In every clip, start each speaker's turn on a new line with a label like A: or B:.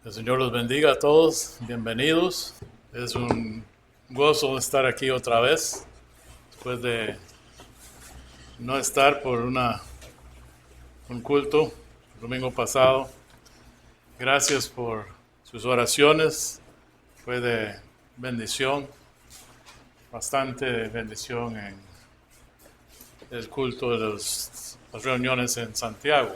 A: El Señor los bendiga a todos, bienvenidos. Es un gozo estar aquí otra vez, después de no estar por un culto el domingo pasado. Gracias por sus oraciones, fue de bendición, bastante bendición en el culto de las reuniones en Santiago.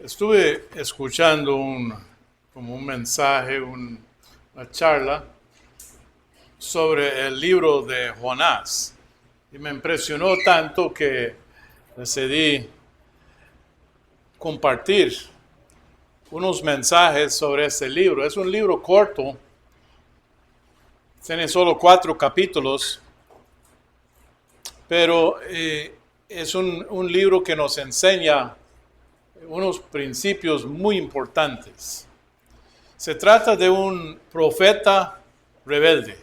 A: Estuve escuchando como un mensaje, una charla sobre el libro de Jonás y me impresionó tanto que decidí compartir unos mensajes sobre este libro. Es un libro corto, tiene solo 4 capítulos, pero es un libro que nos enseña unos principios muy importantes. Se trata de un profeta rebelde.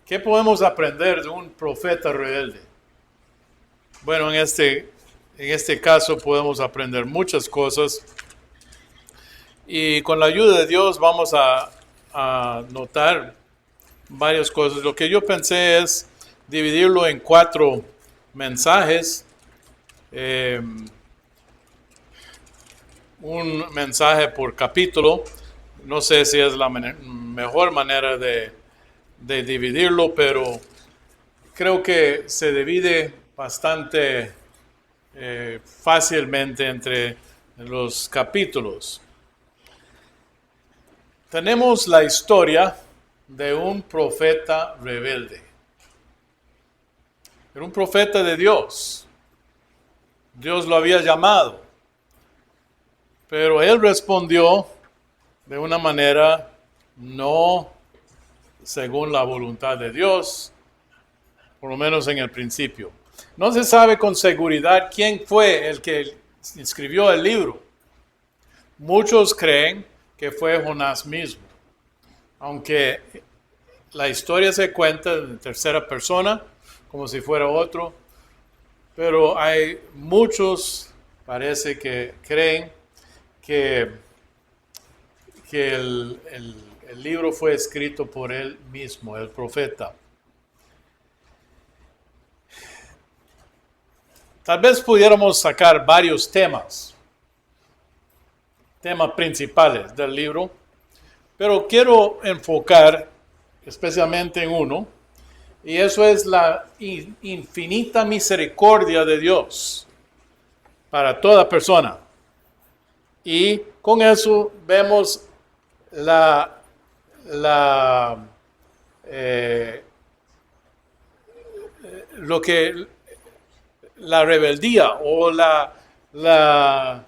A: ¿Qué podemos aprender de un profeta rebelde? Bueno, en este caso podemos aprender muchas cosas y con la ayuda de Dios vamos a notar varias cosas. Lo que yo pensé es dividirlo en 4 mensajes. Un mensaje por capítulo. No sé si es la mejor manera de dividirlo, pero creo que se divide bastante fácilmente entre los capítulos. Tenemos la historia de un profeta rebelde. Era un profeta de Dios. Dios lo había llamado. Pero él respondió de una manera no según la voluntad de Dios, por lo menos en el principio. No se sabe con seguridad quién fue el que escribió el libro. Muchos creen que fue Jonás mismo, aunque la historia se cuenta en tercera persona, como si fuera otro, pero hay muchos, parece que creen que el libro fue escrito por él mismo, el profeta. Tal vez pudiéramos sacar varios temas principales del libro, pero quiero enfocar especialmente en uno, y eso es la infinita misericordia de Dios para toda persona. Y con eso vemos la rebeldía o la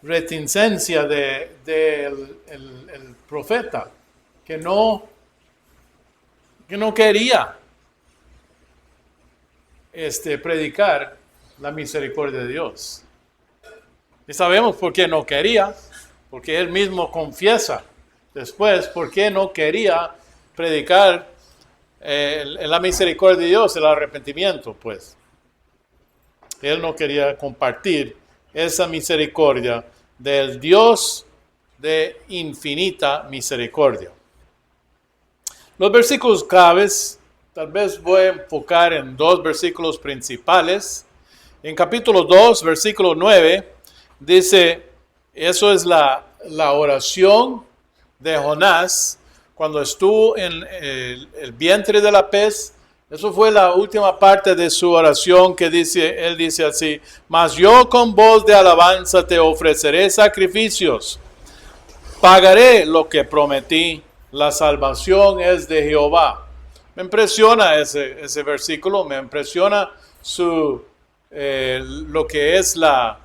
A: reticencia del profeta, que no quería predicar la misericordia de Dios. Y sabemos por qué no quería, porque él mismo confiesa después por qué no quería predicar la misericordia de Dios, el arrepentimiento, pues. Él no quería compartir esa misericordia del Dios de infinita misericordia. Los versículos claves, tal vez voy a enfocar en 2 versículos principales. En capítulo 2, versículo 9, dice, eso es la oración de Jonás cuando estuvo en el vientre de la pez. Eso fue la última parte de su oración que él dice así, mas yo con voz de alabanza te ofreceré sacrificios, pagaré lo que prometí, la salvación es de Jehová. Me impresiona ese versículo, me impresiona lo que es la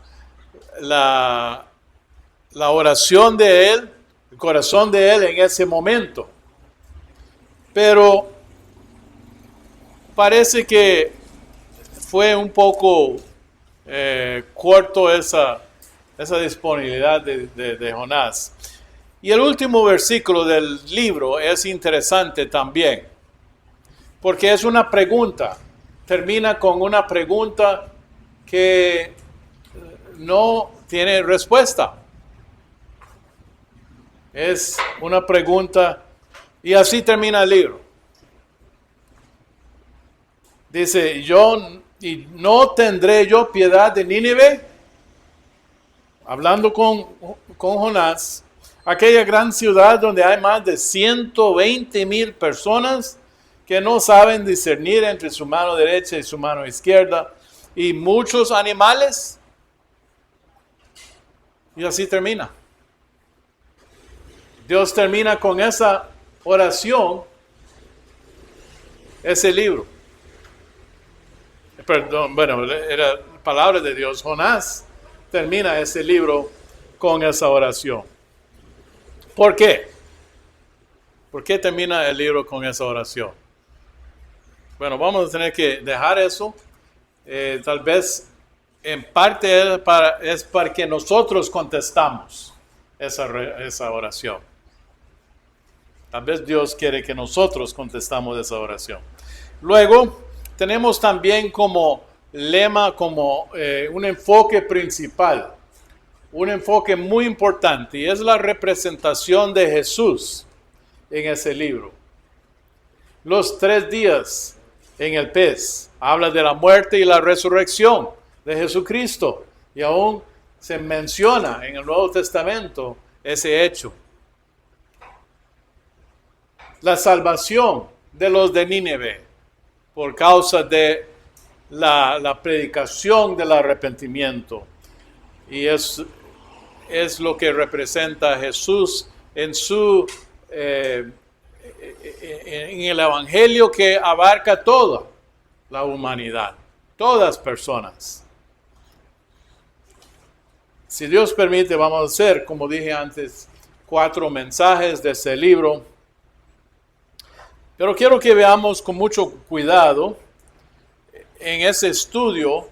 A: oración de él, el corazón de él en ese momento. Pero parece que fue un poco corto esa disponibilidad de Jonás. Y el último versículo del libro es interesante también, porque es una pregunta termina con una pregunta que no tiene respuesta. Es una pregunta y así termina el libro. Dice, y no tendré yo piedad de Nínive, hablando con Jonás, aquella gran ciudad donde hay más de 120,000 personas que no saben discernir entre su mano derecha y su mano izquierda, y muchos animales. Y así termina. Dios termina con esa oración, ese libro. Perdón, bueno, era palabra de Dios. Jonás termina ese libro con esa oración. ¿Por qué? ¿Por qué termina el libro con esa oración? Bueno, vamos a tener que dejar eso. Tal vez en parte es para que nosotros contestamos esa oración. Tal vez Dios quiere que nosotros contestamos esa oración. Luego, tenemos también como lema, como un enfoque principal, un enfoque muy importante, y es la representación de Jesús en ese libro. Los 3 días en el pez habla de la muerte y la resurrección de Jesucristo, y aún se menciona en el Nuevo Testamento ese hecho. La salvación de los de Nínive por causa de la predicación del arrepentimiento. Y es lo que representa a Jesús en el Evangelio, que abarca toda la humanidad, todas personas. Si Dios permite, vamos a hacer, como dije antes, 4 mensajes de ese libro. Pero quiero que veamos con mucho cuidado en ese estudio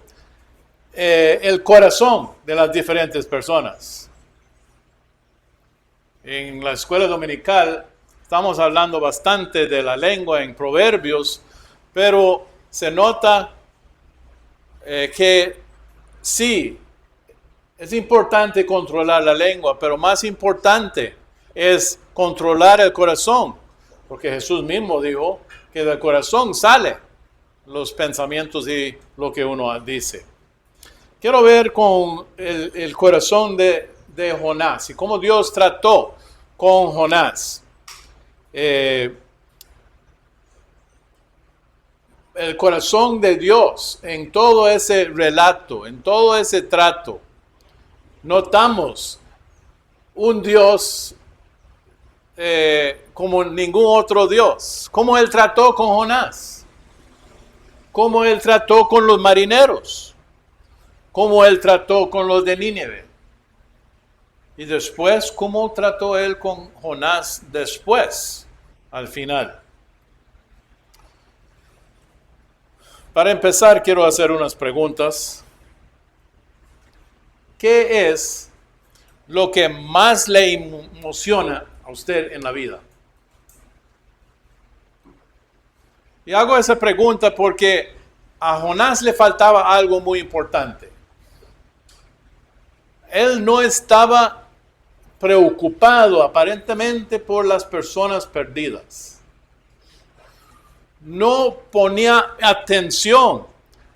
A: el corazón de las diferentes personas. En la escuela dominical estamos hablando bastante de la lengua en Proverbios, pero se nota que sí, es importante controlar la lengua, pero más importante es controlar el corazón. Porque Jesús mismo dijo que del corazón salen los pensamientos y lo que uno dice. Quiero ver con el corazón de Jonás y cómo Dios trató con Jonás. El corazón de Dios en todo ese relato, en todo ese trato. Notamos un Dios como ningún otro Dios. ¿Cómo Él trató con Jonás? ¿Cómo Él trató con los marineros? ¿Cómo Él trató con los de Nínive? Y después, ¿cómo trató Él con Jonás después, al final? Para empezar, quiero hacer unas preguntas. ¿Qué es lo que más le emociona a usted en la vida? Y hago esa pregunta porque a Jonás le faltaba algo muy importante. Él no estaba preocupado aparentemente por las personas perdidas. No ponía atención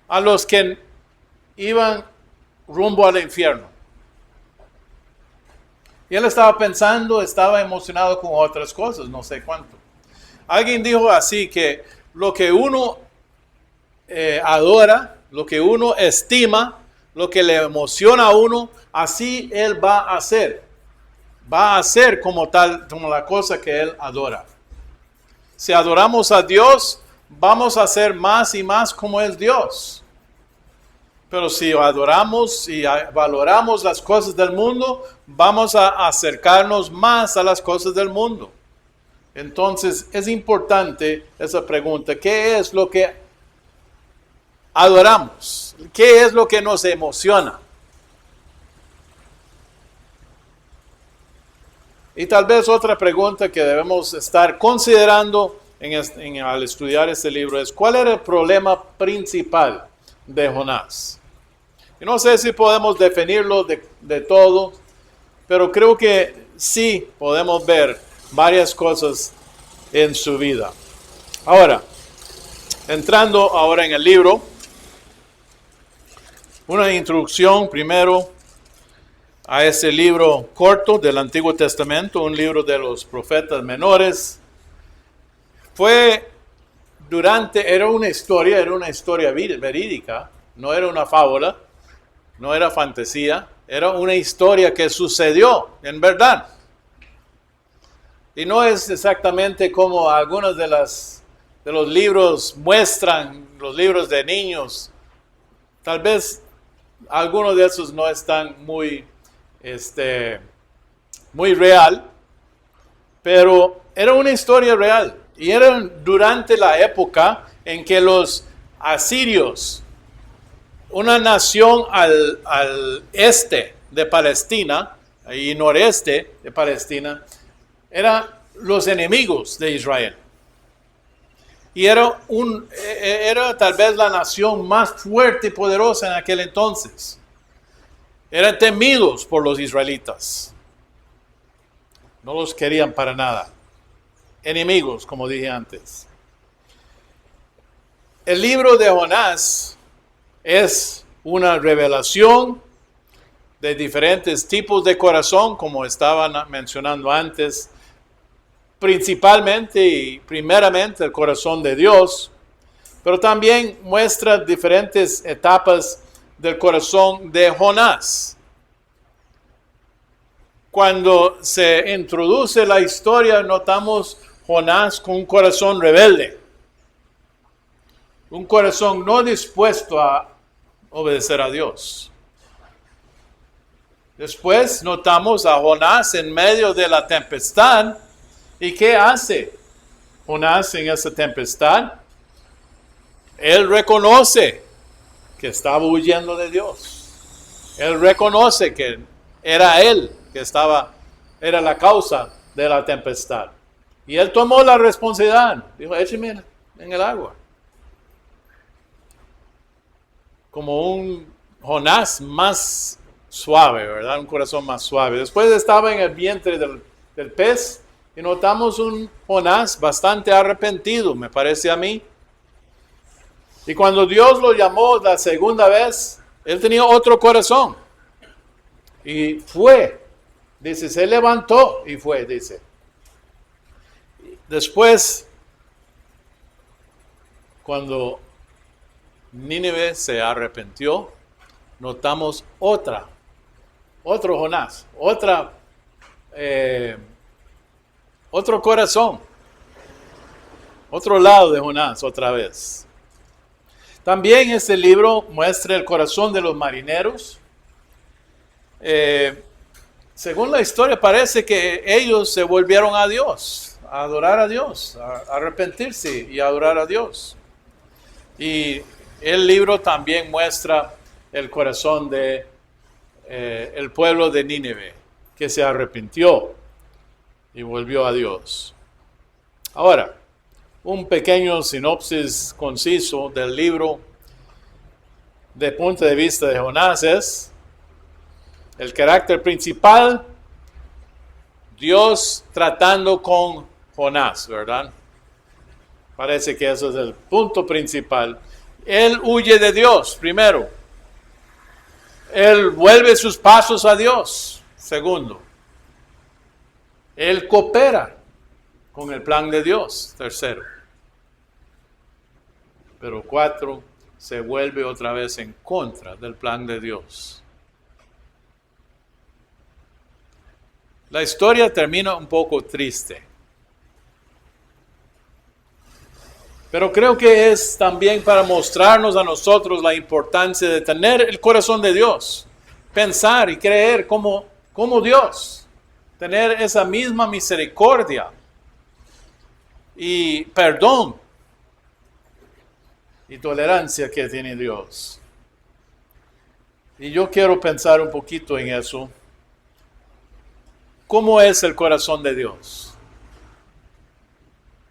A: a los que iban rumbo al infierno. Y él estaba pensando, estaba emocionado con otras cosas, no sé cuánto. Alguien dijo así que lo que uno adora, lo que uno estima, lo que le emociona a uno, así él va a hacer. Va a ser como la cosa que él adora. Si adoramos a Dios, vamos a ser más y más como es Dios. Pero si adoramos y valoramos las cosas del mundo, vamos a acercarnos más a las cosas del mundo. Entonces es importante esa pregunta: ¿qué es lo que adoramos? ¿Qué es lo que nos emociona? Y tal vez otra pregunta que debemos estar considerando al estudiar este libro es cuál era el problema principal de Jonás. Y no sé si podemos definirlo de todo, pero creo que sí podemos ver varias cosas en su vida. Ahora, entrando ahora en el libro, una introducción primero a ese libro corto del Antiguo Testamento, un libro de los profetas menores. Era una historia verídica, no era una fábula, no era fantasía, era una historia que sucedió en verdad. Y no es exactamente como algunos de los libros muestran, los libros de niños. Tal vez algunos de esos no están muy real, pero era una historia real. Y era durante la época en que los asirios, una nación al este de Palestina y noreste de Palestina, eran los enemigos de Israel. Y era tal vez la nación más fuerte y poderosa en aquel entonces. Eran temidos por los israelitas. No los querían para nada. Enemigos, como dije antes. El libro de Jonás es una revelación de diferentes tipos de corazón, como estaban mencionando antes, principalmente y primeramente el corazón de Dios, pero también muestra diferentes etapas del corazón de Jonás. Cuando se introduce la historia, notamos Jonás con un corazón rebelde, un corazón no dispuesto a obedecer a Dios. Después notamos a Jonás en medio de la tempestad. ¿Y qué hace Jonás en esa tempestad? Él reconoce que estaba huyendo de Dios. Él reconoce que era él que era la causa de la tempestad. Y él tomó la responsabilidad. Dijo, écheme en el agua. Como un Jonás más suave, ¿verdad? Un corazón más suave. Después estaba en el vientre del pez y notamos un Jonás bastante arrepentido, me parece a mí. Y cuando Dios lo llamó la segunda vez, él tenía otro corazón. Y fue, dice, se levantó y fue, dice. Después, cuando Nínive se arrepintió, notamos otro Jonás, otro corazón, otro lado de Jonás otra vez. También este libro muestra el corazón de los marineros. Según la historia parece que ellos se volvieron a Dios, a adorar a Dios, a arrepentirse y a adorar a Dios. Y el libro también muestra el corazón de el pueblo de Nínive, que se arrepintió y volvió a Dios. Ahora, un pequeño sinopsis conciso del libro de punto de vista de Jonás es el carácter principal, Dios tratando con Jonás, ¿verdad? Parece que eso es el punto principal. Él huye de Dios, primero. Él vuelve sus pasos a Dios, segundo. Él coopera con el plan de Dios, tercero. Pero cuatro, se vuelve otra vez en contra del plan de Dios. La historia termina un poco triste. Pero creo que es también para mostrarnos a nosotros la importancia de tener el corazón de Dios. Pensar y creer como Dios. Tener esa misma misericordia y perdón y tolerancia que tiene Dios. Y yo quiero pensar un poquito en eso. ¿Cómo es el corazón de Dios?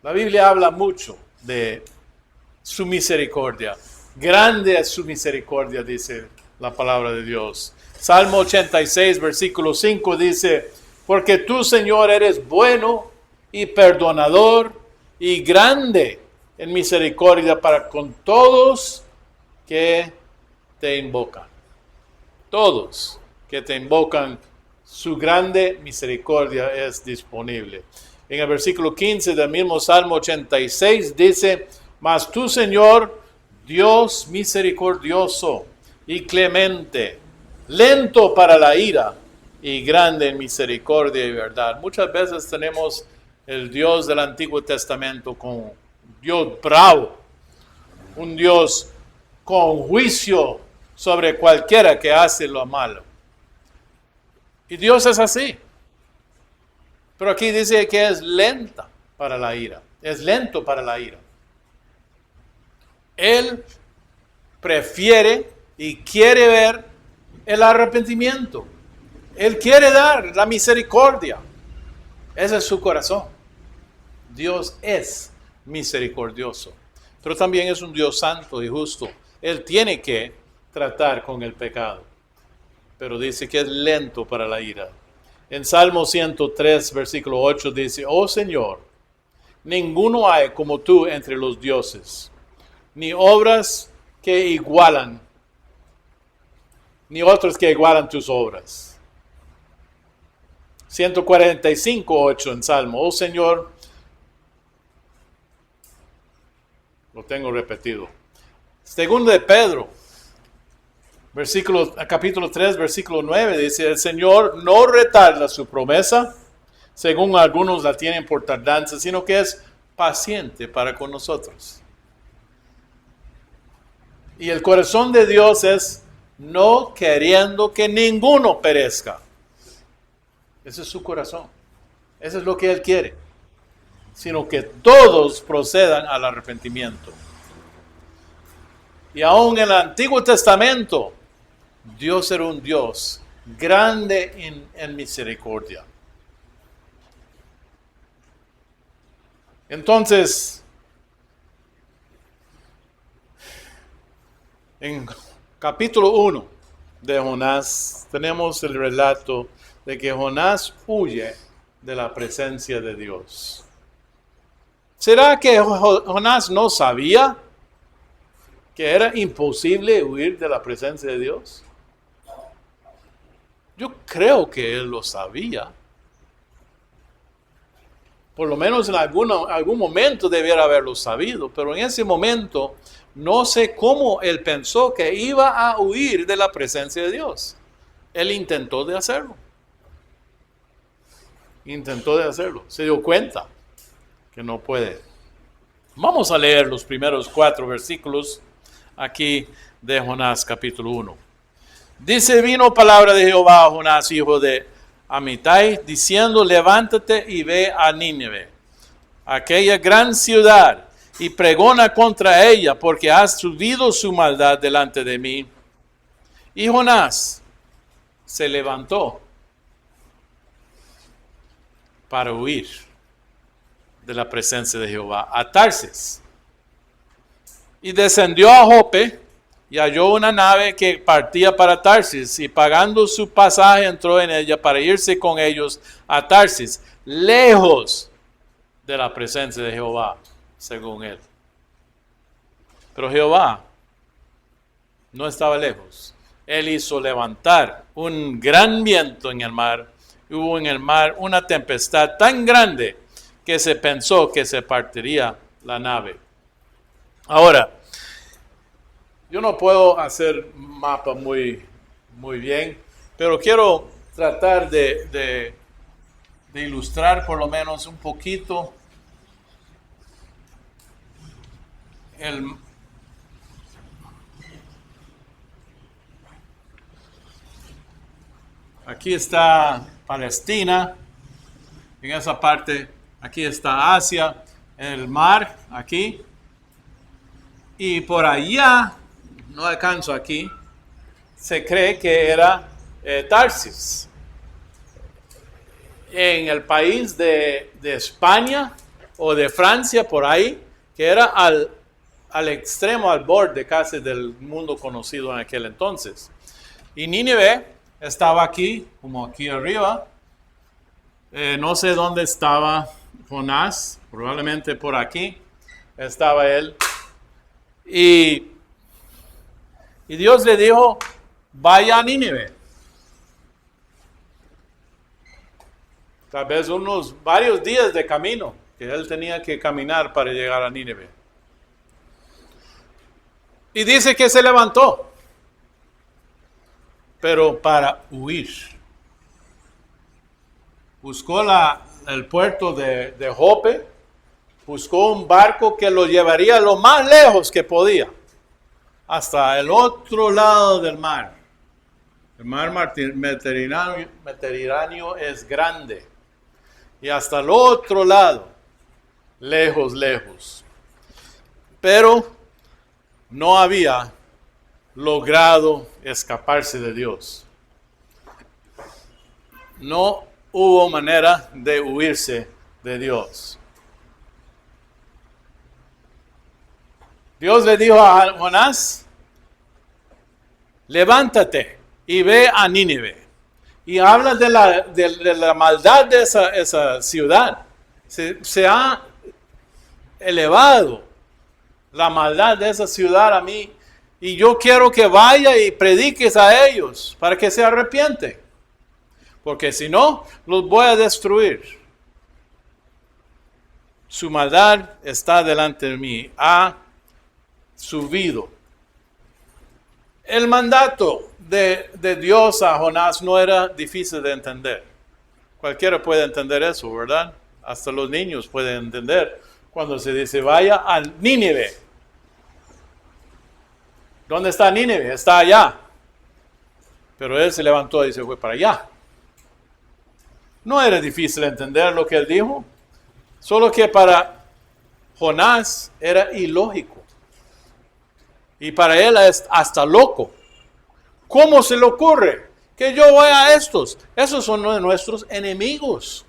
A: La Biblia habla mucho de su misericordia. Grande es su misericordia, dice la palabra de Dios. Salmo 86, versículo 5 dice, porque tú, Señor, eres bueno y perdonador y grande en misericordia para con todos que te invocan. Todos que te invocan, su grande misericordia es disponible. En el versículo 15 del mismo Salmo 86 dice, mas tú, Señor, Dios misericordioso y clemente, lento para la ira y grande en misericordia y verdad. Muchas veces tenemos el Dios del Antiguo Testamento como un Dios bravo, un Dios con juicio sobre cualquiera que hace lo malo. Y Dios es así. Pero aquí dice que es lenta para la ira, es lento para la ira. Él prefiere y quiere ver el arrepentimiento. Él quiere dar la misericordia. Ese es su corazón. Dios es misericordioso, pero también es un Dios santo y justo. Él tiene que tratar con el pecado, pero dice que es lento para la ira. En Salmo 103, versículo 8 dice, oh Señor, ninguno hay como tú entre los dioses, ni obras que igualan, ni otros que igualan tus obras. 145, 8 en Salmo, oh Señor, lo tengo repetido. Segundo de Pedro, capítulo 3, versículo 9, dice, el Señor no retarda su promesa, según algunos la tienen por tardanza, sino que es paciente para con nosotros. Y el corazón de Dios es no queriendo que ninguno perezca. Ese es su corazón. Eso es lo que Él quiere. Sino que todos procedan al arrepentimiento. Y aún en el Antiguo Testamento, Dios era un Dios grande en misericordia. Entonces, en capítulo 1 de Jonás, tenemos el relato de que Jonás huye de la presencia de Dios. ¿Será que Jonás no sabía que era imposible huir de la presencia de Dios? Yo creo que él lo sabía. Por lo menos en algún momento debiera haberlo sabido, pero en ese momento no sé cómo él pensó que iba a huir de la presencia de Dios. Él intentó de hacerlo. Se dio cuenta que no puede. Vamos a leer los primeros 4 versículos aquí de Jonás capítulo 1. Dice, vino palabra de Jehová a Jonás, hijo de Amitai, diciendo, levántate y ve a Nínive, aquella gran ciudad, y pregona contra ella, porque ha subido su maldad delante de mí. Y Jonás se levantó para huir de la presencia de Jehová a Tarsis. Y descendió a Jope y halló una nave que partía para Tarsis, y pagando su pasaje entró en ella para irse con ellos a Tarsis, lejos de la presencia de Jehová, según él. Pero Jehová no estaba lejos. Él hizo levantar un gran viento en el mar. Hubo en el mar una tempestad tan grande que se pensó que se partiría la nave. Ahora, yo no puedo hacer mapa muy bien, pero quiero tratar de ilustrar por lo menos un poquito aquí está Palestina, en esa parte, aquí está Asia, el mar, aquí, y por allá, no alcanzo aquí, se cree que era Tarsis. En el país de España, o de Francia, por ahí, que era al extremo, al borde casi del mundo conocido en aquel entonces. Y Nínive estaba aquí, como aquí arriba. No sé dónde estaba Jonás, probablemente por aquí estaba él. Y Dios le dijo, vaya a Nínive. Tal vez varios días de camino que él tenía que caminar para llegar a Nínive. Y dice que se levantó, pero para huir. Buscó el puerto de Jope, buscó un barco que lo llevaría lo más lejos que podía, hasta el otro lado del mar. El mar Mediterráneo es grande. Y hasta el otro lado, lejos, lejos. Pero no había logrado escaparse de Dios. No hubo manera de huirse de Dios. Dios le dijo a Jonás, levántate y ve a Nínive. Y habla de la maldad de esa ciudad. Se ha elevado la maldad de esa ciudad a mí. Y yo quiero que vaya y prediques a ellos para que se arrepienten. Porque si no, los voy a destruir. Su maldad está delante de mí. Ha subido. El mandato de Dios a Jonás no era difícil de entender. Cualquiera puede entender eso, ¿verdad? Hasta los niños pueden entender cuando se dice vaya a Nínive. ¿Dónde está Nínive? Está allá. Pero él se levantó y se fue para allá. No era difícil entender lo que él dijo, solo que para Jonás era ilógico. Y para él es hasta loco. ¿Cómo se le ocurre que yo vaya a estos? Esos son nuestros enemigos.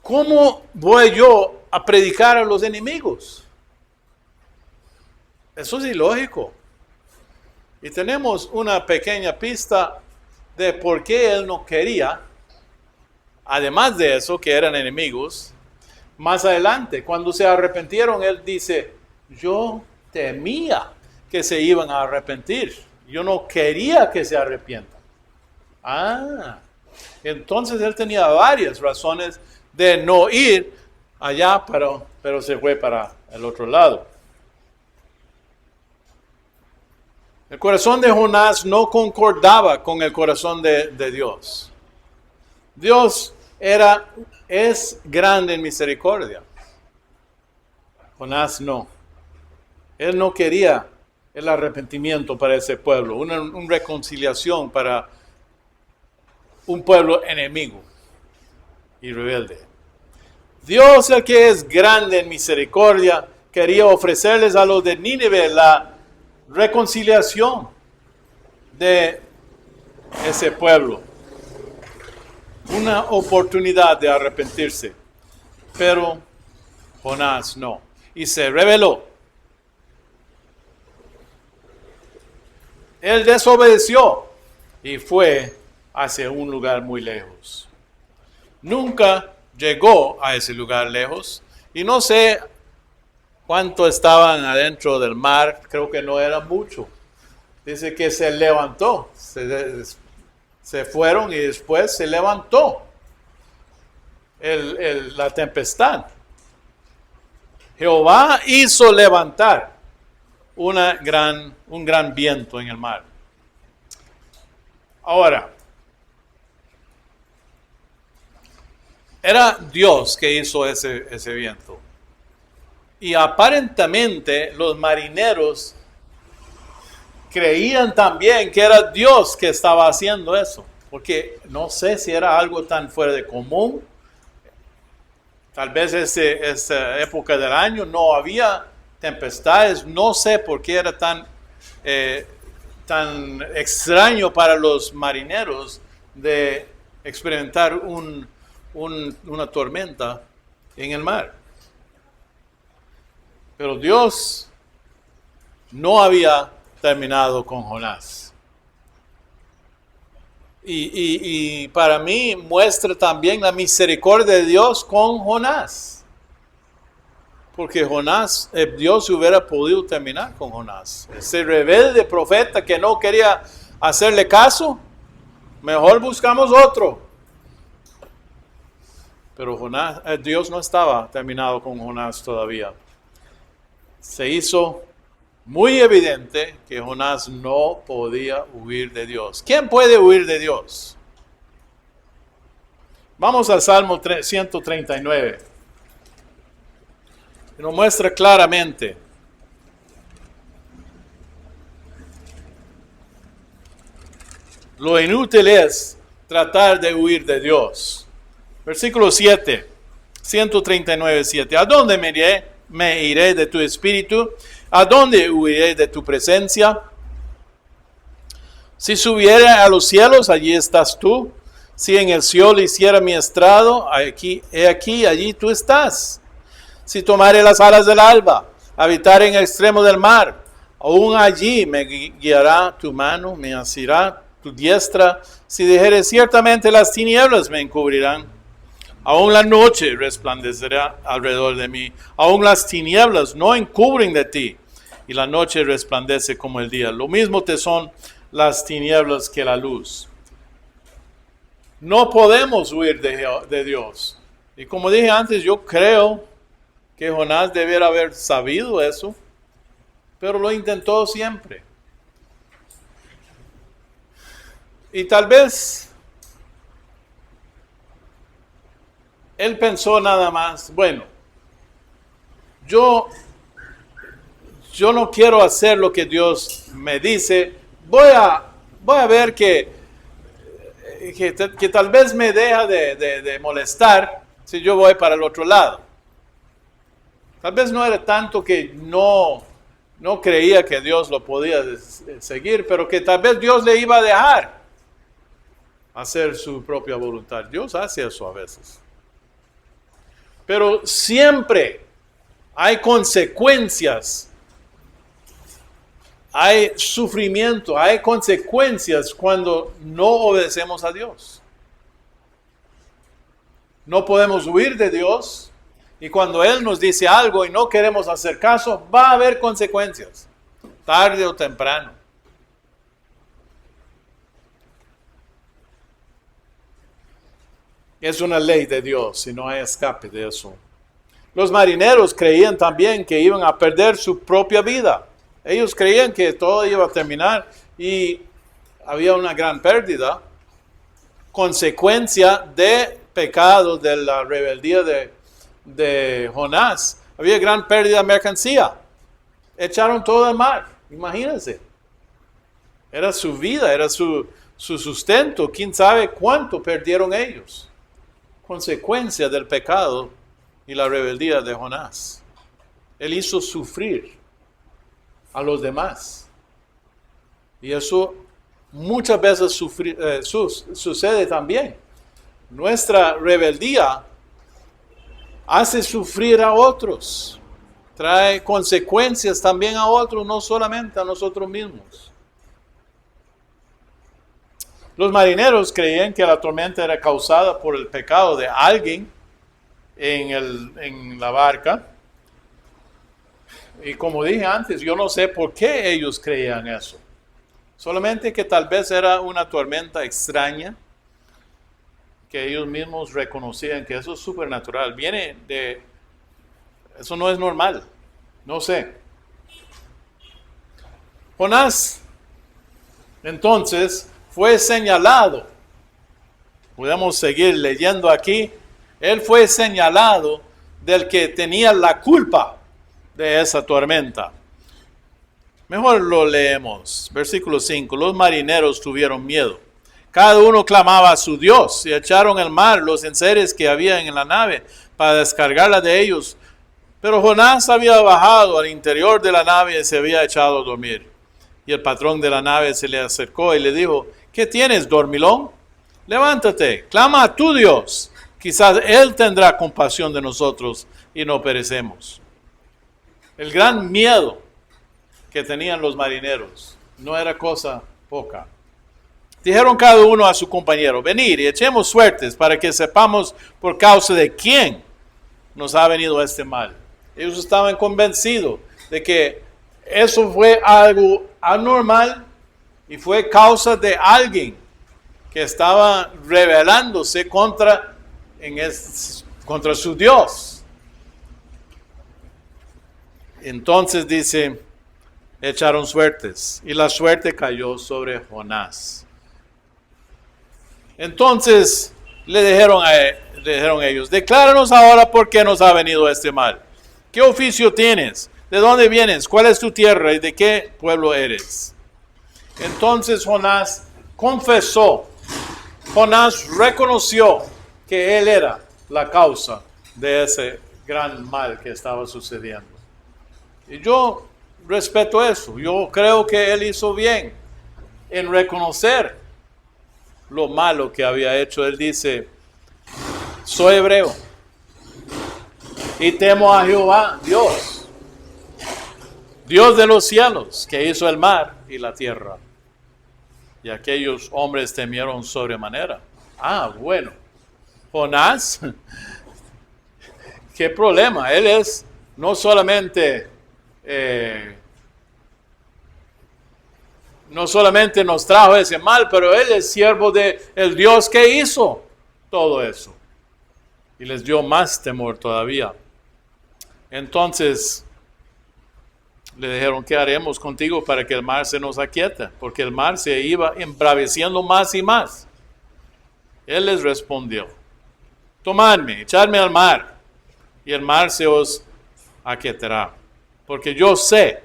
A: ¿Cómo voy yo a predicar a los enemigos? Eso es ilógico. Y tenemos una pequeña pista de por qué él no quería, además de eso, que eran enemigos. Más adelante, cuando se arrepintieron, él dice, yo temía que se iban a arrepentir. Yo no quería que se arrepientan. Entonces él tenía varias razones de no ir allá, pero se fue para el otro lado. El corazón de Jonás no concordaba con el corazón de Dios. Dios es grande en misericordia. Jonás no. Él no quería el arrepentimiento para ese pueblo, una reconciliación para un pueblo enemigo y rebelde. Dios, el que es grande en misericordia, quería ofrecerles a los de Nínive la reconciliación de ese pueblo, una oportunidad de arrepentirse, pero Jonás no, y se rebeló. Él desobedeció y fue hacia un lugar muy lejos. Nunca llegó a ese lugar lejos y no sé cuánto estaban adentro del mar, creo que no era mucho. Dice que se levantó, se fueron y después se levantó la tempestad. Jehová hizo levantar un gran viento en el mar. Ahora, era Dios que hizo ese viento. Y aparentemente los marineros creían también que era Dios que estaba haciendo eso. Porque no sé si era algo tan fuera de común. Tal vez esa época del año no había tempestades. No sé por qué era tan extraño para los marineros de experimentar una tormenta en el mar. Pero Dios no había terminado con Jonás. Y para mí muestra también la misericordia de Dios con Jonás. Porque Jonás, Dios hubiera podido terminar con Jonás. Ese rebelde profeta que no quería hacerle caso, mejor buscamos otro. Pero Dios no estaba terminado con Jonás todavía. Se hizo muy evidente que Jonás no podía huir de Dios. ¿Quién puede huir de Dios? Vamos al Salmo 139. Nos muestra claramente. Lo inútil es tratar de huir de Dios. Versículo 7, 139, 7. ¿A dónde me iré de tu espíritu? ¿A dónde huiré de tu presencia? Si subiere a los cielos, allí estás tú. Si en el Seol hiciera mi estrado, allí tú estás. Si tomare las alas del alba, habitar en el extremo del mar, aún allí me guiará tu mano, me asirá tu diestra. Si dijere ciertamente las tinieblas me encubrirán, aún la noche resplandecerá alrededor de mí, aún las tinieblas no encubren de ti, y la noche resplandece como el día. Lo mismo te son las tinieblas que la luz. No podemos huir de Dios. Y como dije antes, yo creo que Jonás debiera haber sabido eso, pero lo intentó siempre. Y tal vez él pensó nada más, bueno, yo no quiero hacer lo que Dios me dice, voy a ver que tal vez me deja de molestar si yo voy para el otro lado. Tal vez no era tanto que no creía que Dios lo podía seguir, pero que tal vez Dios le iba a dejar hacer su propia voluntad. Dios hace eso a veces. Pero siempre hay consecuencias, hay sufrimiento, hay consecuencias cuando no obedecemos a Dios. No podemos huir de Dios. Y cuando Él nos dice algo y no queremos hacer caso, va a haber consecuencias, tarde o temprano. Es una ley de Dios y no hay escape de eso. Los marineros creían también que iban a perder su propia vida. Ellos creían que todo iba a terminar y había una gran pérdida, consecuencia de pecado, de la rebeldía de Jonás. Había gran pérdida de mercancía. Echaron todo al mar, imagínense. Era su vida, era su sustento. ¿Quién sabe cuánto perdieron ellos? Consecuencia del pecado y la rebeldía de Jonás. Él hizo sufrir a los demás. Y eso muchas veces sucede también. Nuestra rebeldía hace sufrir a otros, trae consecuencias también a otros, no solamente a nosotros mismos. Los marineros creían que la tormenta era causada por el pecado de alguien en la barca. Y como dije antes, yo no sé por qué ellos creían eso. Solamente que tal vez era una tormenta extraña, que ellos mismos reconocían que eso es supernatural, eso no es normal, no sé. Jonás, entonces, fue señalado, podemos seguir leyendo aquí, él fue señalado del que tenía la culpa de esa tormenta. Mejor lo leemos, versículo 5, los marineros tuvieron miedo. Cada uno clamaba a su Dios y echaron al mar los enseres que había en la nave para descargarla de ellos. Pero Jonás había bajado al interior de la nave y se había echado a dormir. Y el patrón de la nave se le acercó y le dijo, ¿qué tienes, dormilón? Levántate, clama a tu Dios, quizás Él tendrá compasión de nosotros y no perecemos. El gran miedo que tenían los marineros no era cosa poca. Dijeron cada uno a su compañero: venid y echemos suertes para que sepamos por causa de quién nos ha venido este mal. Ellos estaban convencidos de que eso fue algo anormal y fue causa de alguien que estaba rebelándose contra su Dios. Entonces dice, echaron suertes y la suerte cayó sobre Jonás. Entonces le dijeron ellos: decláranos ahora por qué nos ha venido este mal. ¿Qué oficio tienes? ¿De dónde vienes? ¿Cuál es tu tierra? ¿Y de qué pueblo eres? Entonces Jonás confesó. Jonás reconoció que él era la causa de ese gran mal que estaba sucediendo. Y yo respeto eso. Yo creo que él hizo bien en reconocer lo malo que había hecho. Él dice: soy hebreo y temo a Jehová, Dios de los cielos, que hizo el mar y la tierra. Y aquellos hombres temieron sobremanera. Bueno, Jonás, qué problema. Él es no solamente nos trajo ese mal, pero él es siervo de el Dios que hizo todo eso. Y les dio más temor todavía. Entonces le dijeron: ¿qué haremos contigo para que el mar se nos aquiete? Porque el mar se iba embraveciendo más y más. Él les respondió: tomadme, echadme al mar, y el mar se os aquietará. Porque yo sé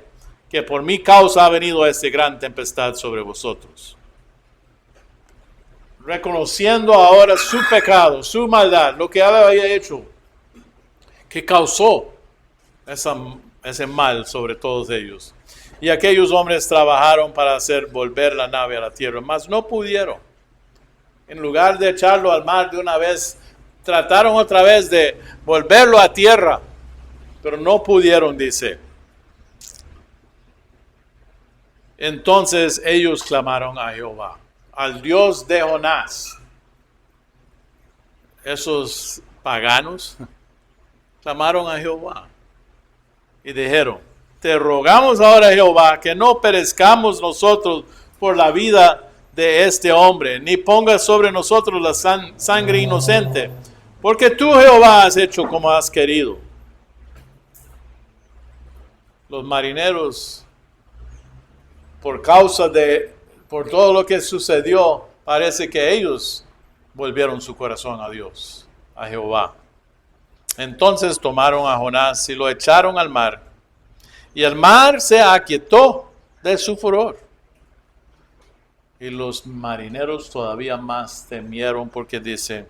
A: que por mi causa ha venido esta gran tempestad sobre vosotros. Reconociendo ahora su pecado, su maldad, lo que había hecho, que causó ese mal sobre todos ellos. Y aquellos hombres trabajaron para hacer volver la nave a la tierra, mas no pudieron. En lugar de echarlo al mar de una vez, trataron otra vez de volverlo a tierra, pero no pudieron, dice. Entonces ellos clamaron a Jehová, al Dios de Jonás. Esos paganos clamaron a Jehová y dijeron: te rogamos ahora, Jehová, que no perezcamos nosotros por la vida de este hombre, ni pongas sobre nosotros la sangre inocente, porque tú, Jehová, has hecho como has querido. Los marineros, por todo lo que sucedió, parece que ellos volvieron su corazón a Dios, a Jehová. Entonces tomaron a Jonás y lo echaron al mar, y el mar se aquietó de su furor. Y los marineros todavía más temieron, porque dice,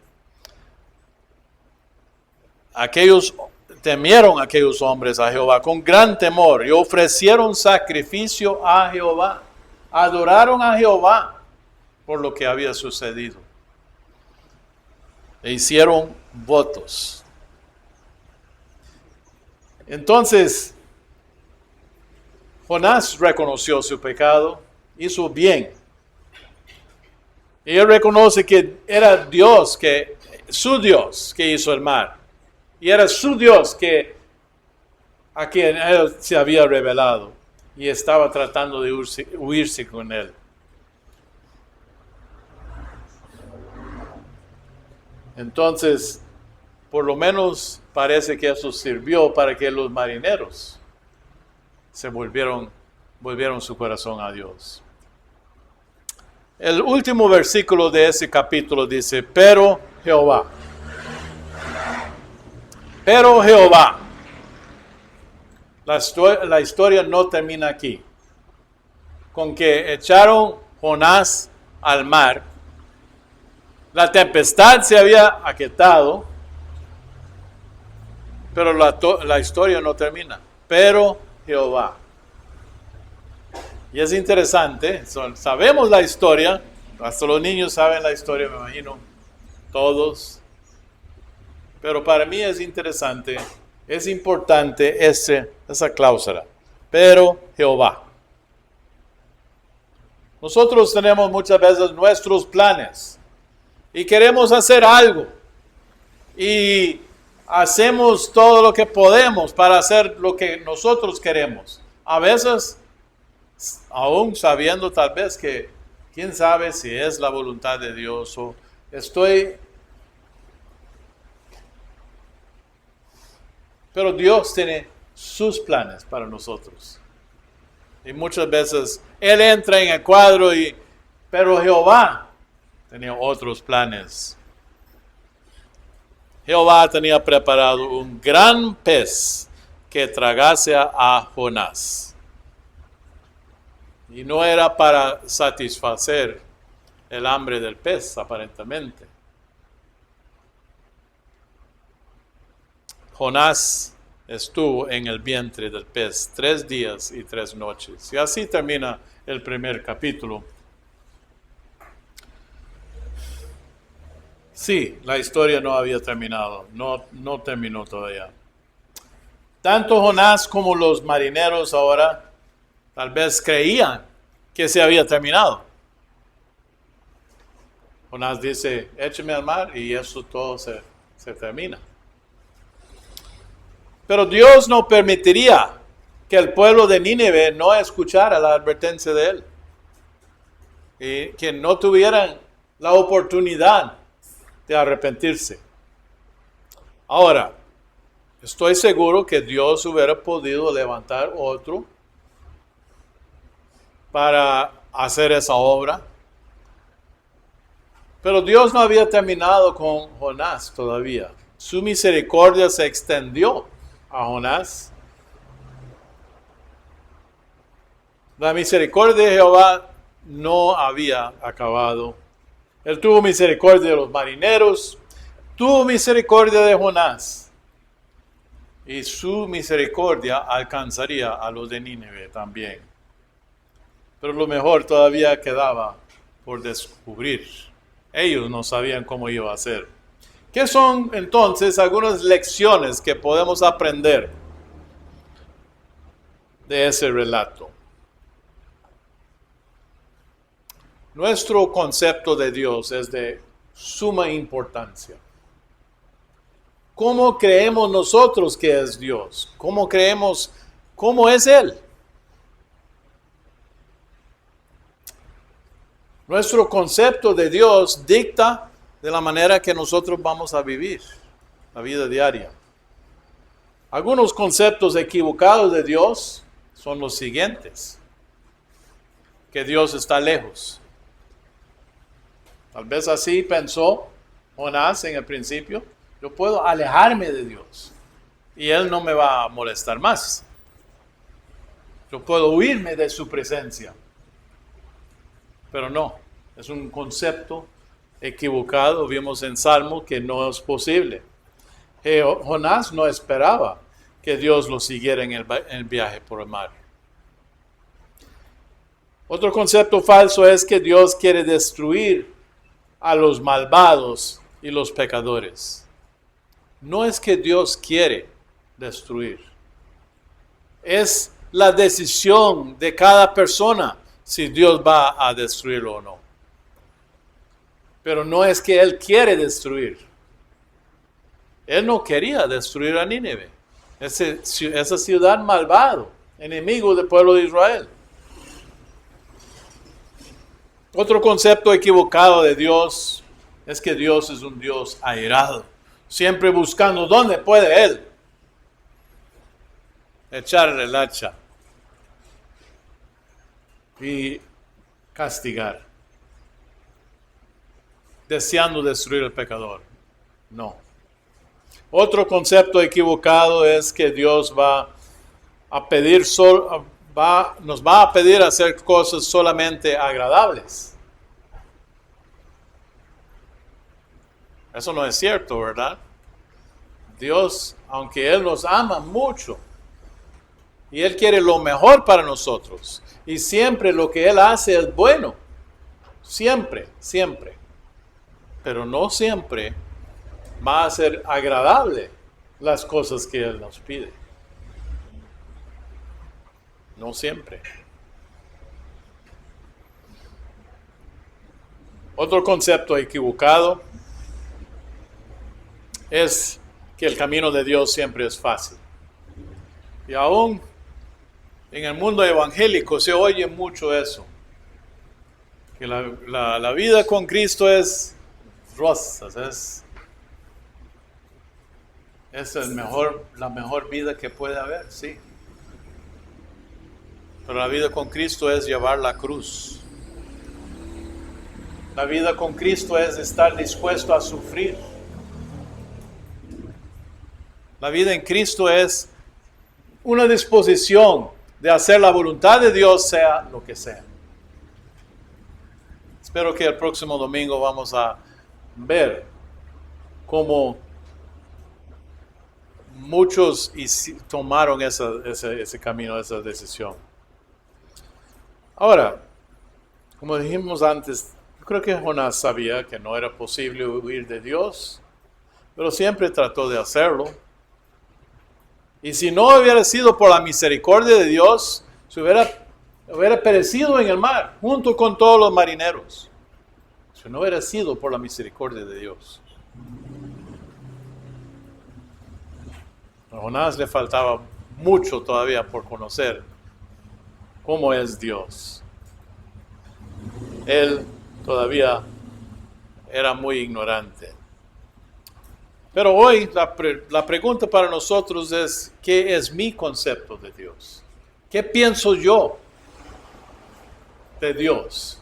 A: temieron aquellos hombres a Jehová con gran temor y ofrecieron sacrificio a Jehová. Adoraron a Jehová por lo que había sucedido. E hicieron votos. Entonces, Jonás reconoció su pecado, hizo bien. Y él reconoce que era su Dios que hizo el mar. Y era su Dios a quien él se había revelado. Y estaba tratando de huirse con él. Entonces, por lo menos parece que eso sirvió para que los marineros se volvieron su corazón a Dios. El último versículo de ese capítulo dice, pero Jehová. La historia no termina aquí. Con que echaron Jonás al mar. La tempestad se había aquietado. Pero la historia no termina. Pero Jehová. Y es interesante, sabemos la historia, hasta los niños saben la historia, me imagino, todos. Pero para mí es interesante, es importante esa cláusula. Pero Jehová. Nosotros tenemos muchas veces nuestros planes y queremos hacer algo y hacemos todo lo que podemos para hacer lo que nosotros queremos. A veces, aún sabiendo tal vez que quién sabe si es la voluntad de Dios o pero Dios tiene sus planes para nosotros. Y muchas veces Él entra en el cuadro, pero Jehová tenía otros planes. Jehová tenía preparado un gran pez que tragase a Jonás. Y no era para satisfacer el hambre del pez, aparentemente. Jonás estuvo en el vientre del pez 3 días y 3 noches. Y así termina el primer capítulo. Sí, la historia no había terminado, no terminó todavía. Tanto Jonás como los marineros ahora tal vez creían que se había terminado. Jonás dice, écheme al mar y eso todo se termina. Pero Dios no permitiría que el pueblo de Nínive no escuchara la advertencia de Él. Y que no tuvieran la oportunidad de arrepentirse. Ahora, estoy seguro que Dios hubiera podido levantar otro para hacer esa obra. Pero Dios no había terminado con Jonás todavía. Su misericordia se extendió a Jonás. La misericordia de Jehová no había acabado. Él tuvo misericordia de los marineros, tuvo misericordia de Jonás. Y su misericordia alcanzaría a los de Nínive también. Pero lo mejor todavía quedaba por descubrir. Ellos no sabían cómo iba a ser. ¿Qué son entonces algunas lecciones que podemos aprender de ese relato? Nuestro concepto de Dios es de suma importancia. ¿Cómo creemos nosotros que es Dios? ¿Cómo creemos cómo es Él? Nuestro concepto de Dios dicta de la manera que nosotros vamos a vivir la vida diaria. Algunos conceptos equivocados de Dios son los siguientes: que Dios está lejos. Tal vez así pensó Jonás en el principio. Yo puedo alejarme de Dios y Él no me va a molestar más. Yo puedo huirme de su presencia. Pero no, es un concepto equivocado. Vimos en Salmo que no es posible. Jonás no esperaba que Dios lo siguiera en el viaje por el mar. Otro concepto falso es que Dios quiere destruir a los malvados y los pecadores. No es que Dios quiere destruir. Es la decisión de cada persona si Dios va a destruirlo o no. Pero no es que Él quiere destruir. Él no quería destruir a Nínive, esa ciudad malvado, enemigo del pueblo de Israel. Otro concepto equivocado de Dios es que Dios es un Dios airado, siempre buscando dónde puede Él echarle el hacha y castigar, deseando destruir al pecador. No. Otro concepto equivocado es que Dios nos va a pedir hacer cosas solamente agradables. Eso no es cierto, ¿verdad? Dios, aunque Él nos ama mucho y Él quiere lo mejor para nosotros, y siempre lo que Él hace es bueno, siempre, siempre, pero no siempre va a ser agradable las cosas que Él nos pide. No siempre. Otro concepto equivocado es que el camino de Dios siempre es fácil. Y aún en el mundo evangélico se oye mucho eso. Que la vida con Cristo es rosas, es la mejor vida que puede haber, sí. Pero la vida con Cristo es llevar la cruz. La vida con Cristo es estar dispuesto a sufrir. La vida en Cristo es una disposición de hacer la voluntad de Dios, sea lo que sea. Espero que el próximo domingo vamos a ver cómo muchos tomaron ese camino, esa decisión. Ahora, como dijimos antes, yo creo que Jonás sabía que no era posible huir de Dios, pero siempre trató de hacerlo. Y si no hubiera sido por la misericordia de Dios, se hubiera perecido en el mar, junto con todos los marineros. Si no hubiera sido por la misericordia de Dios. A Jonás le faltaba mucho todavía por conocer cómo es Dios. Él todavía era muy ignorante. Pero hoy la pregunta para nosotros es, ¿qué es mi concepto de Dios? ¿Qué pienso yo de Dios?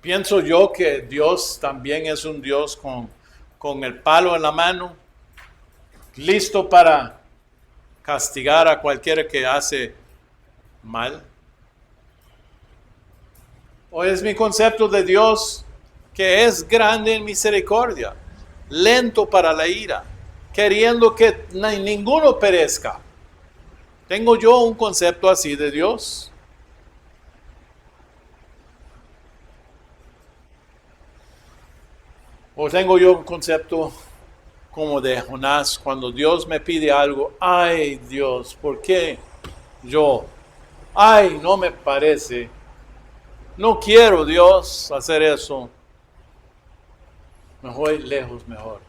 A: ¿Pienso yo que Dios también es un Dios con el palo en la mano, listo para castigar a cualquiera que hace mal? ¿O es mi concepto de Dios que es grande en misericordia, lento para la ira, queriendo que ninguno perezca? ¿Tengo yo un concepto así de Dios? ¿O tengo yo un concepto como de Jonás, cuando Dios me pide algo? Ay, Dios, ¿por qué yo? Ay, no me parece. No quiero, Dios, hacer eso. Me voy lejos mejor.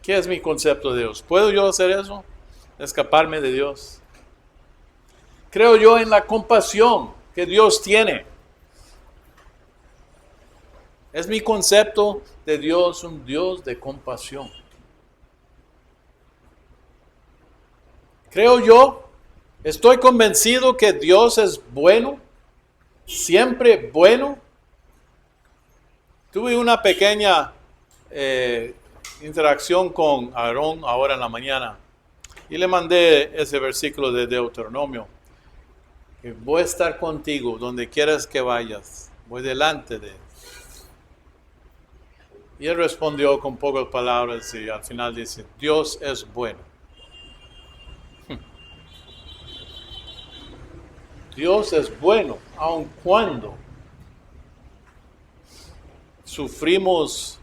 A: ¿Qué es mi concepto de Dios? ¿Puedo yo hacer eso? Escaparme de Dios. Creo yo en la compasión que Dios tiene. Es mi concepto de Dios un Dios de compasión. Creo yo, estoy convencido que Dios es bueno, siempre bueno. Tuve una pequeña interacción con Aarón ahora en la mañana y le mandé ese versículo de Deuteronomio, que voy a estar contigo donde quieras que vayas, voy delante de él. Y él respondió con pocas palabras y al final dice, Dios es bueno. Dios es bueno, aun cuando sufrimos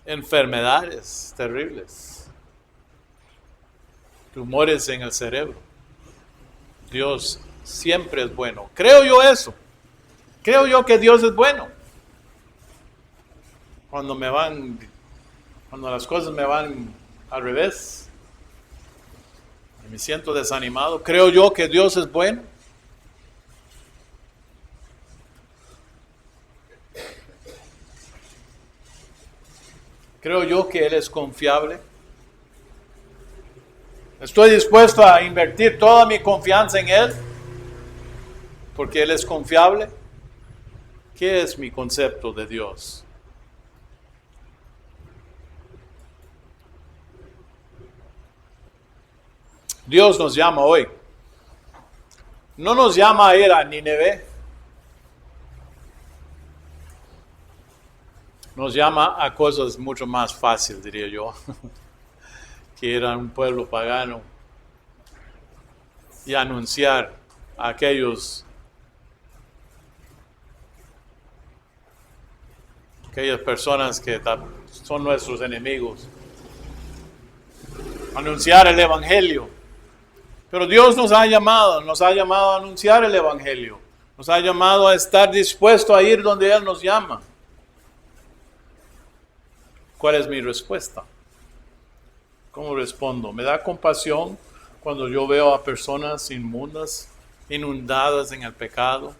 A: enfermedades terribles, tumores en el cerebro. Dios siempre es bueno. Creo yo eso. Creo yo que Dios es bueno. Cuando las cosas me van al revés, y me siento desanimado, creo yo que Dios es bueno. Creo yo que Él es confiable. Estoy dispuesto a invertir toda mi confianza en Él, porque Él es confiable. ¿Qué es mi concepto de Dios? Dios nos llama hoy. No nos llama a ir a Nínive. Nos llama a cosas mucho más fáciles, diría yo, que era un pueblo pagano, y anunciar a aquellos aquellas personas que son nuestros enemigos. Anunciar el Evangelio. Pero Dios nos ha llamado a anunciar el Evangelio. Nos ha llamado a estar dispuestos a ir donde Él nos llama. ¿Cuál es mi respuesta? ¿Cómo respondo? ¿Me da compasión cuando yo veo a personas inmundas, inundadas en el pecado?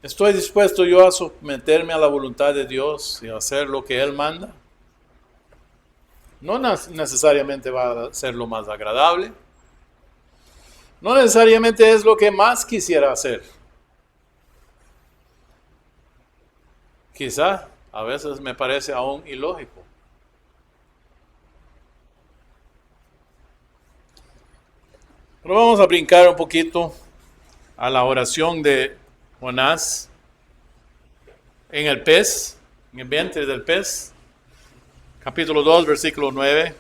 A: ¿Estoy dispuesto yo a someterme a la voluntad de Dios y a hacer lo que Él manda? No necesariamente va a ser lo más agradable. No necesariamente es lo que más quisiera hacer. Quizá a veces me parece aún ilógico. Pero vamos a brincar un poquito a la oración de Jonás en el pez, en el vientre del pez. Capítulo 2, versículo 9.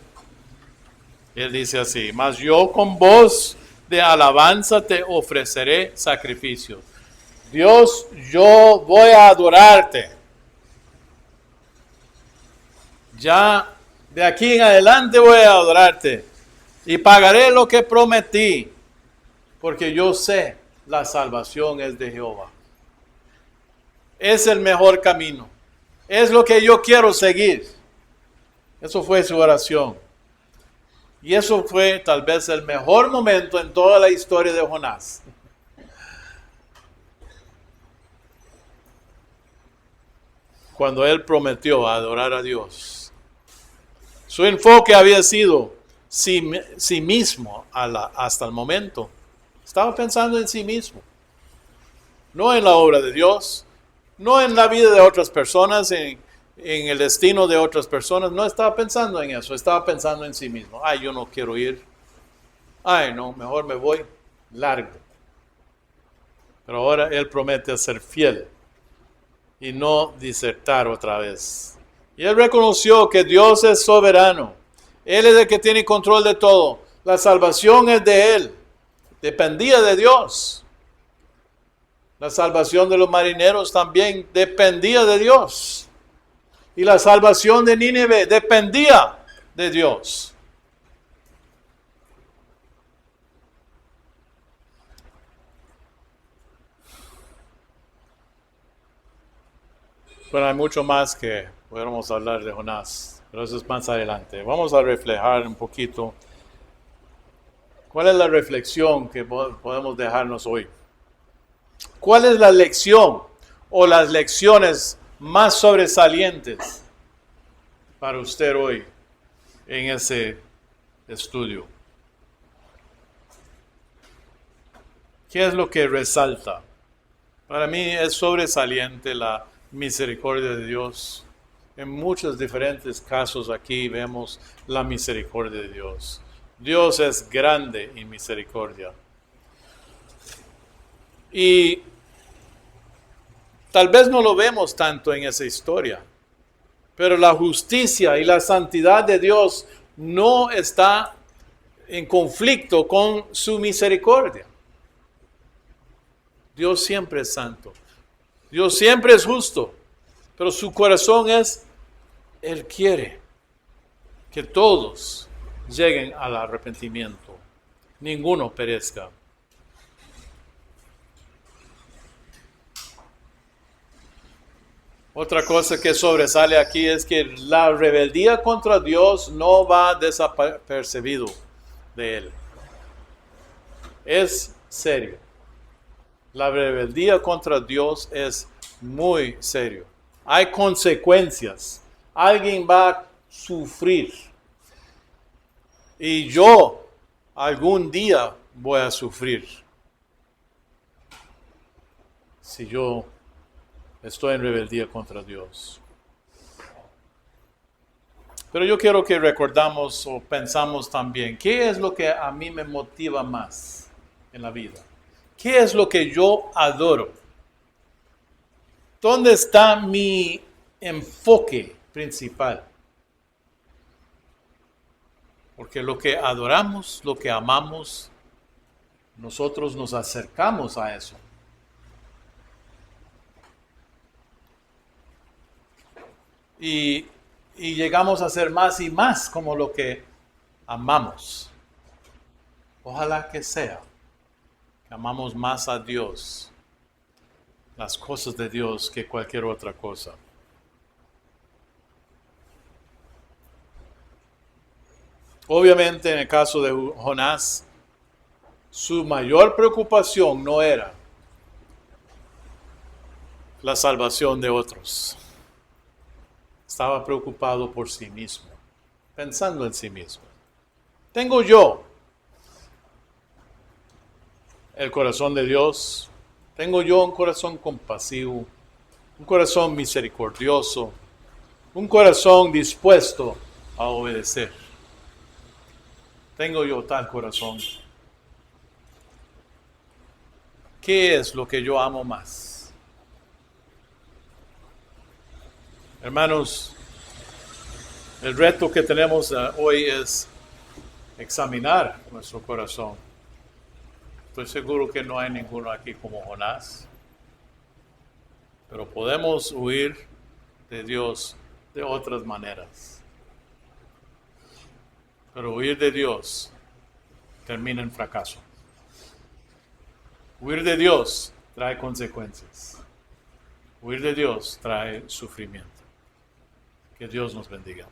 A: Él dice así: mas yo con voz de alabanza te ofreceré sacrificio. Dios, yo voy a adorarte. Ya de aquí en adelante voy a adorarte. Y pagaré lo que prometí. Porque yo sé la salvación es de Jehová. Es el mejor camino. Es lo que yo quiero seguir. Eso fue su oración. Y eso fue tal vez el mejor momento en toda la historia de Jonás. Cuando él prometió adorar a Dios. Su enfoque había sido sí mismo hasta el momento. Estaba pensando en sí mismo. No en la obra de Dios. No en la vida de otras personas, en el destino de otras personas. No estaba pensando en eso, estaba pensando en sí mismo. Ay, yo no quiero ir. Ay, no, mejor me voy largo. Pero ahora Él promete ser fiel y no disertar otra vez. Y Él reconoció que Dios es soberano. Él es el que tiene control de todo. La salvación es de Él. Dependía de Dios. La salvación de los marineros también dependía de Dios. Y la salvación de Nínive dependía de Dios. Pero hay mucho más que podemos hablar de Jonás. Pero eso es más adelante. Vamos a reflejar un poquito. ¿Cuál es la reflexión que podemos dejarnos hoy? ¿Cuál es la lección o las lecciones más sobresalientes para usted hoy en ese estudio? ¿Qué es lo que resalta? Para mí es sobresaliente la misericordia de Dios. En muchos diferentes casos aquí vemos la misericordia de Dios. Dios es grande en misericordia. Y tal vez no lo vemos tanto en esa historia, pero la justicia y la santidad de Dios no está en conflicto con su misericordia. Dios siempre es santo. Dios siempre es justo. Pero su corazón Él quiere que todos lleguen al arrepentimiento. Ninguno perezca. Otra cosa que sobresale aquí es que la rebeldía contra Dios no va desapercibido de Él. Es serio. La rebeldía contra Dios es muy serio. Hay consecuencias. Alguien va a sufrir. Y yo algún día voy a sufrir. Si yo estoy en rebeldía contra Dios. Pero yo quiero que recordamos o pensamos también, ¿qué es lo que a mí me motiva más en la vida? ¿Qué es lo que yo adoro? ¿Dónde está mi enfoque principal? Porque lo que adoramos, lo que amamos, nosotros nos acercamos a eso. y, y llegamos a ser más y más como lo que amamos. Ojalá que sea, que amamos más a Dios, las cosas de Dios, que cualquier otra cosa. Obviamente, en el caso de Jonás, su mayor preocupación no era la salvación de otros. Estaba preocupado por sí mismo, pensando en sí mismo. Tengo yo el corazón de Dios, tengo yo un corazón compasivo, un corazón misericordioso, un corazón dispuesto a obedecer. Tengo yo tal corazón. ¿Qué es lo que yo amo más? Hermanos, el reto que tenemos hoy es examinar nuestro corazón. Estoy seguro que no hay ninguno aquí como Jonás, pero podemos huir de Dios de otras maneras. Pero huir de Dios termina en fracaso. Huir de Dios trae consecuencias. Huir de Dios trae sufrimiento. Que Dios nos bendiga.